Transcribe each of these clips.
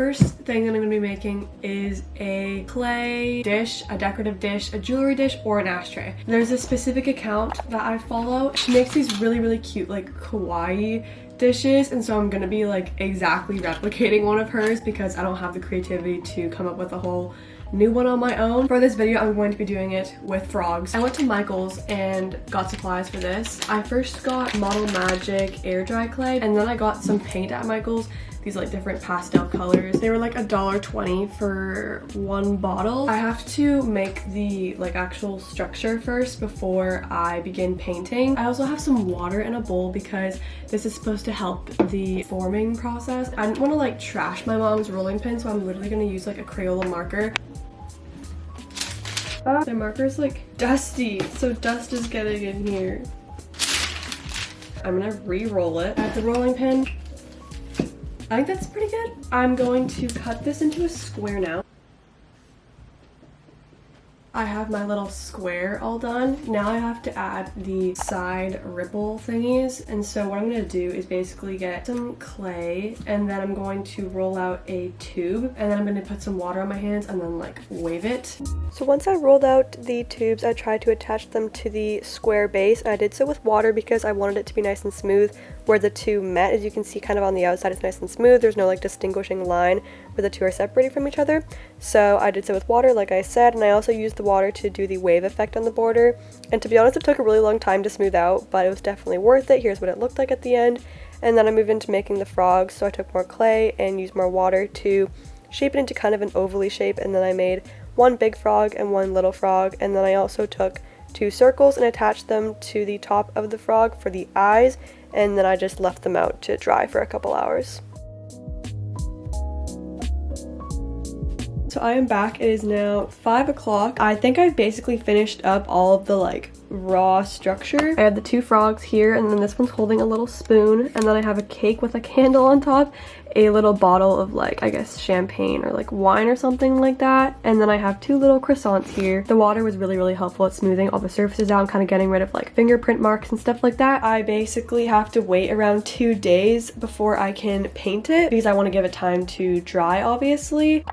first thing that I'm gonna be making is a clay dish, a decorative dish, a jewelry dish, or an ashtray. There's a specific account that I follow. She makes these really cute like kawaii dishes, and so I'm gonna be like exactly replicating one of hers because I don't have the creativity to come up with a whole new one on my own. For this video, I'm going to be doing it with frogs. I went to Michael's and got supplies for this. I first got Model Magic air dry clay, and then I got some paint at Michael's, these like different pastel colors. They were like $1.20 for one bottle. I have to make the like actual structure first before I begin painting. I also have some water in a bowl because this is supposed to help the forming process. I didn't want to like trash my mom's rolling pin, so I'm literally going to use like a Crayola marker. The marker is like dusty, so dust is getting in here. I'm gonna re-roll it at the rolling pin. I think that's pretty good. I'm going to cut this into a square now. I have my little square all done. Now I have to add the side ripple thingies. And so what I'm gonna do is basically get some clay, and then I'm going to roll out a tube, and then I'm gonna put some water on my hands and then like wave it. So once I rolled out the tubes, I tried to attach them to the square base. I did so with water because I wanted it to be nice and smooth where the two met. As you can see, kind of on the outside it's nice and smooth. There's no like distinguishing line where the two are separated from each other. So I did so with water, like I said, and I also used the water to do the wave effect on the border. And to be honest, it took a really long time to smooth out, but it was definitely worth it. Here's what it looked like at the end. And then I moved into making the frogs, so I took more clay and used more water to shape it into kind of an ovally shape, and then I made one big frog and one little frog, and then I also took two circles and attached them to the top of the frog for the eyes, and then I just left them out to dry for a couple hours. So I am back. It is now 5 o'clock. I think I've basically finished up all of the like raw structure. I have the two frogs here, and then this one's holding a little spoon, and then I have a cake with a candle on top, a little bottle of like, I guess champagne or like wine or something like that, and then I have two little croissants here. The water was really helpful at smoothing all the surfaces out and kind of getting rid of like fingerprint marks and stuff like that. I basically have to wait around 2 days before I can paint it because I want to give it time to dry, obviously.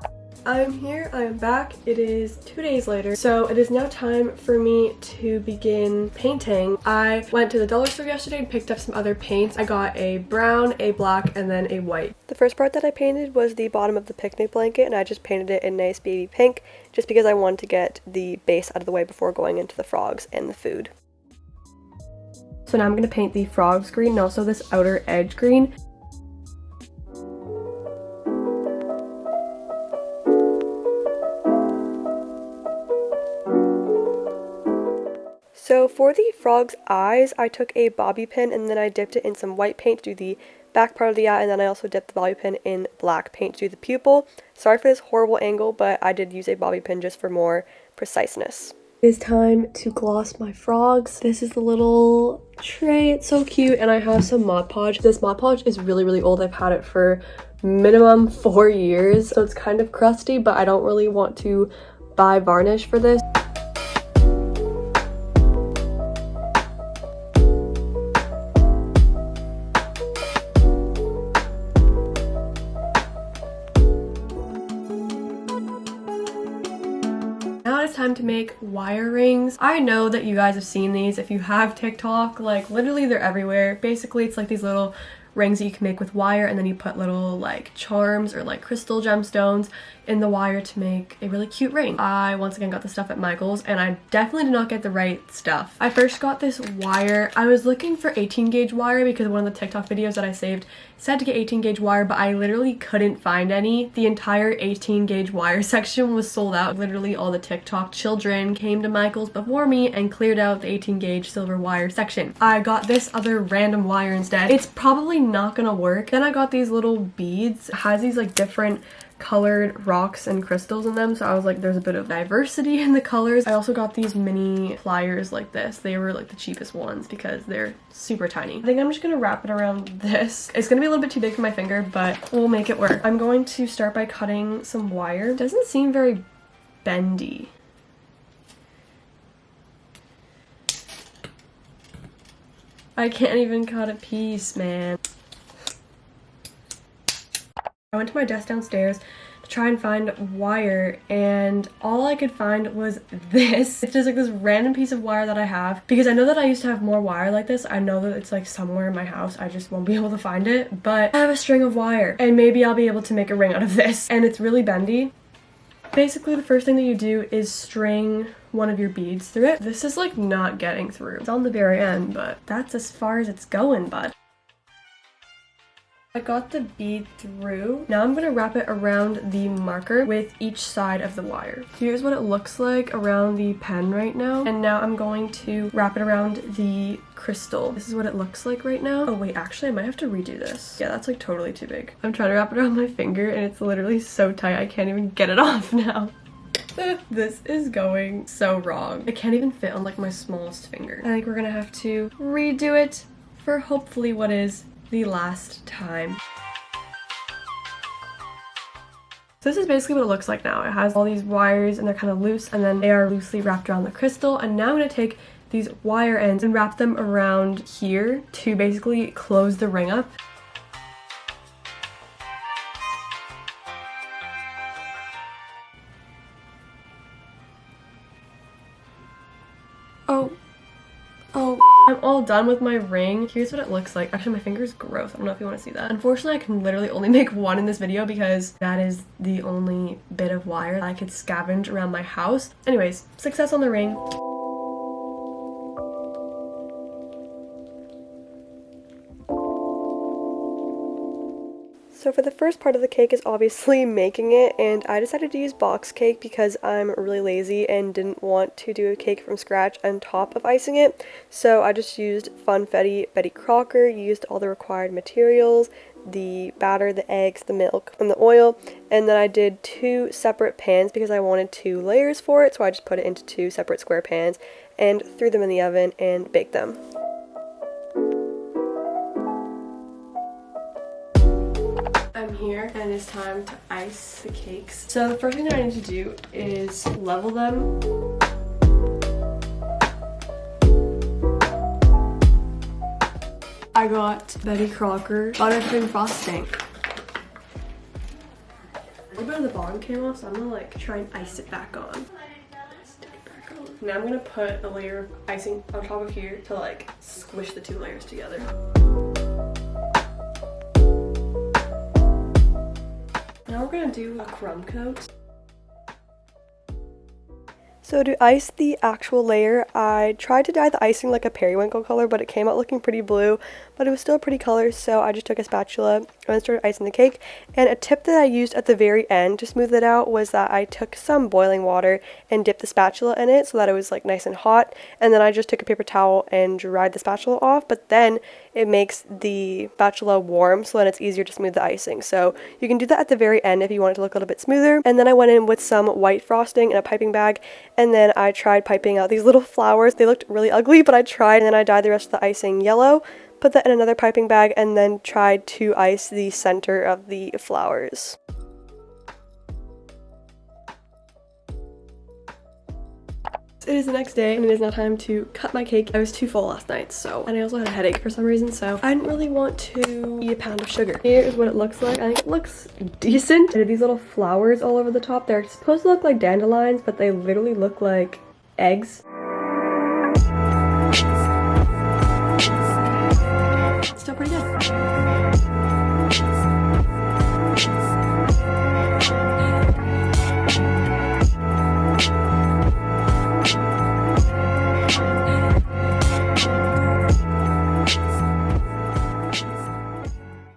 I'm here, I am back. It is 2 days later, so it is now time for me to begin painting. I went to the dollar store yesterday and picked up some other paints. I got a brown, a black, and then a white. The first part that I painted was the bottom of the picnic blanket, and I just painted it in nice baby pink just because I wanted to get the base out of the way before going into the frogs and the food. So now I'm going to paint the frogs green and also this outer edge green. So for the frog's eyes, I took a bobby pin and then I dipped it in some white paint to do the back part of the eye, and then I also dipped the bobby pin in black paint to do the pupil. Sorry for this horrible angle, but I did use a bobby pin just for more preciseness. It is time to gloss my frogs. This is the little tray. It's so cute, and I have some Mod Podge. This Mod Podge is really old. I've had it for minimum 4 years, so it's kind of crusty, but I don't really want to buy varnish for this. Now it's time to make wire rings. I know that you guys have seen these if you have TikTok. Like literally they're everywhere. Basically it's like these little rings that you can make with wire, and then you put little like charms or like crystal gemstones in the wire to make a really cute ring. I once again got the stuff at Michael's, and I definitely did not get the right stuff. I first got this wire. I was looking for 18 gauge wire because one of the TikTok videos that I saved said to get 18 gauge wire, but I literally couldn't find any. The entire 18 gauge wire section was sold out. Literally all the TikTok children came to Michael's before me and cleared out the 18 gauge silver wire section. I got this other random wire instead. It's probably not gonna work. Then I got these little beads. It has these like different colored rocks and crystals in them, so I was like, there's a bit of diversity in the colors. I also got these mini pliers like this. They were like the cheapest ones because they're super tiny. I think I'm just gonna wrap it around this. It's gonna be a little bit too big for my finger, but we'll make it work. I'm going to start by cutting some wire. It doesn't seem very bendy. I can't even cut a piece, man. I went to my desk downstairs to try and find wire, and all I could find was this. It's just like this random piece of wire that I have because I know that I used to have more wire like this. I know that it's like somewhere in my house. I just won't be able to find it, but I have a string of wire and maybe I'll be able to make a ring out of this. And it's really bendy. Basically, the first thing that you do is string one of your beads through it. This is like not getting through. It's on the very end, but that's as far as it's going, bud. I got the bead through. Now I'm gonna wrap it around the marker with each side of the wire. Here's what it looks like around the pen right now. And now I'm going to wrap it around the crystal. This is what it looks like right now. Oh wait, actually I might have to redo this. Yeah, that's like totally too big. I'm trying to wrap it around my finger and it's literally so tight I can't even get it off now. This is going so wrong. It can't even fit on like my smallest finger. I think we're gonna have to redo it for hopefully what is the last time. So this is basically what it looks like now. It has all these wires and they're kind of loose and then they are loosely wrapped around the crystal. And now I'm going to take these wire ends and wrap them around here to basically close the ring up. Oh, I'm all done with my ring. Here's what it looks like. Actually, my finger is gross. I don't know if you want to see that. Unfortunately, I can literally only make one in this video because that is the only bit of wire that I could scavenge around my house. Anyways, success on the ring. So for the first part of the cake is obviously making it, and I decided to use box cake because I'm really lazy and didn't want to do a cake from scratch on top of icing it. So I just used Funfetti Betty Crocker, used all the required materials, the batter, the eggs, the milk, and the oil, and then I did 2 separate pans because I wanted 2 layers for it, so I just put it into 2 separate square pans and threw them in the oven and baked them. I'm here and it's time to ice the cakes. So the first thing that I need to do is level them. I got Betty Crocker buttercream frosting. A little bit of the bottom came off, so I'm gonna like try and ice it back on. Stick it back on. Now I'm gonna put a layer of icing on top of here to like squish the 2 layers together. Now we're gonna do a crumb coat. So to ice the actual layer, I tried to dye the icing like a periwinkle color, but it came out looking pretty blue, but it was still a pretty color, so I just took a spatula and started icing the cake. And a tip that I used at the very end to smooth it out was that I took some boiling water and dipped the spatula in it so that it was like nice and hot, and then I just took a paper towel and dried the spatula off, but then it makes the spatula warm so then it's easier to smooth the icing. So you can do that at the very end if you want it to look a little bit smoother. And then I went in with some white frosting in a piping bag, and then I tried piping out these little flowers. They looked really ugly, but I tried, and then I dyed the rest of the icing yellow, put that in another piping bag, and then tried to ice the center of the flowers. It is the next day and it is now time to cut my cake. I was too full last night, and I also had a headache for some reason, so I didn't really want to eat a pound of sugar. Here is what it looks like. I think it looks decent. I did these little flowers all over the top. They're supposed to look like dandelions, but they literally look like eggs.